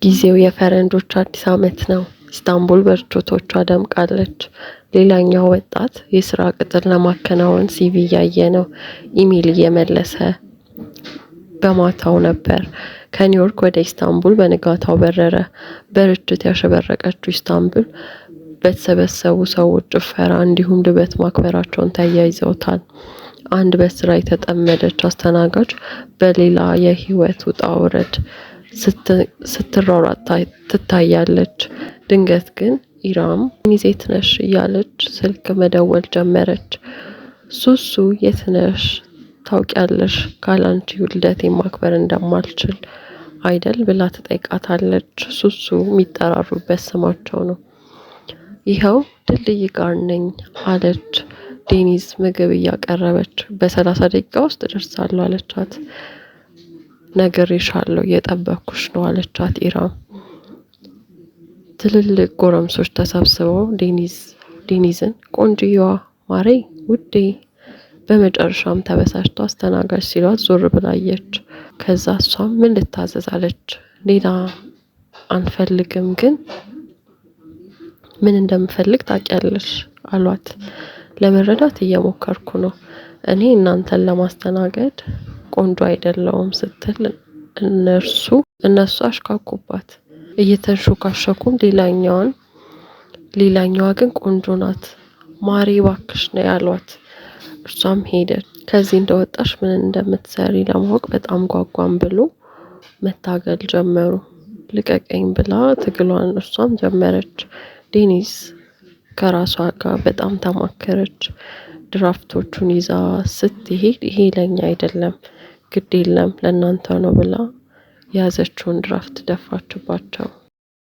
ጊዜው የፈረንጆች አዲስ ዓመት ነው። ኢስታንቡል በርቾቶቿ ደምቃለች። ሌላኛው ወጣት የስራ ቅጥር ለማከናወን ሲቪ እያየ ነው። ኢሜል እየመለሰ በማታው ነበር። ከኒውዮርክ ወደ ኢስታንቡል በንጋታው በረረ። በርችት ያሸበረቀችው ኢስታንቡል በተሰበሰቡ ሰዎች ጭፈራ እንዲሁም ልደት ማክበራቸውን ተያይዘውታል። አንድ በስራ የተጠመደች አስተናጋጅ በሌላ የህይወት ውጣ ውረድ ስትሯሯጥ ትታያለች። ድንገት ግን ኢራም ኒዜት ነሽ እያለች ስልክ መደወል ጀመረች። ሱሱ የት ነሽ? ታውቂያለሽ ካላንቺ ልደቴን ማክበር እንደማልችል አይደል ብላ ትጠይቃታለች። ሱሱ የሚጠራሩበት ስማቸው ነው። ይኸው ድልድይ ጋር ነኝ አለች ዴኒዝ ምግብ እያቀረበች። በ30 ደቂቃ ውስጥ እደርሳለሁ አለቻት። ነግሬሻለሁ እየጠበኩሽ ነው አለቻት ኢራም። ትልልቅ ጎረምሶች ተሰብስበው ዴኒዝን ቆንጅየዋ ማሬ ውዴ በመጨረሻም ተበሳጭቶ አስተናጋጅ ሲሏት ዞር ብላየች። ከዛ እሷም ምን ልታዘዝ አለች። ሌላ አንፈልግም ግን ምን እንደምፈልግ ታውቂያለሽ አሏት። ለመረዳት እየሞከርኩ ነው። እኔ እናንተን ለማስተናገድ ቆንጆ አይደለሁም ስትል እነሱ አሽካኩባት። እየተንሾካሸኩም ሌላኛዋ ግን ቆንጆ ናት ማሬ እባክሽ ነው ያሏት። እርሷም ሄደች። ከዚህ እንደወጣሽ ምን እንደምትሰሪ ለማወቅ በጣም ጓጓም ብሎ መታገል ጀመሩ። ልቀቀኝ ብላ ትግሏን እርሷም ጀመረች። ዴኒዝ ከራሷ ጋር በጣም ተማከረች። ድራፍቶቹን ይዛ ስትሄድ ይሄ ለኛ አይደለም ግድ የለም ለእናንተ ነው ብላ የያዘችውን ድራፍት ደፋችባቸው።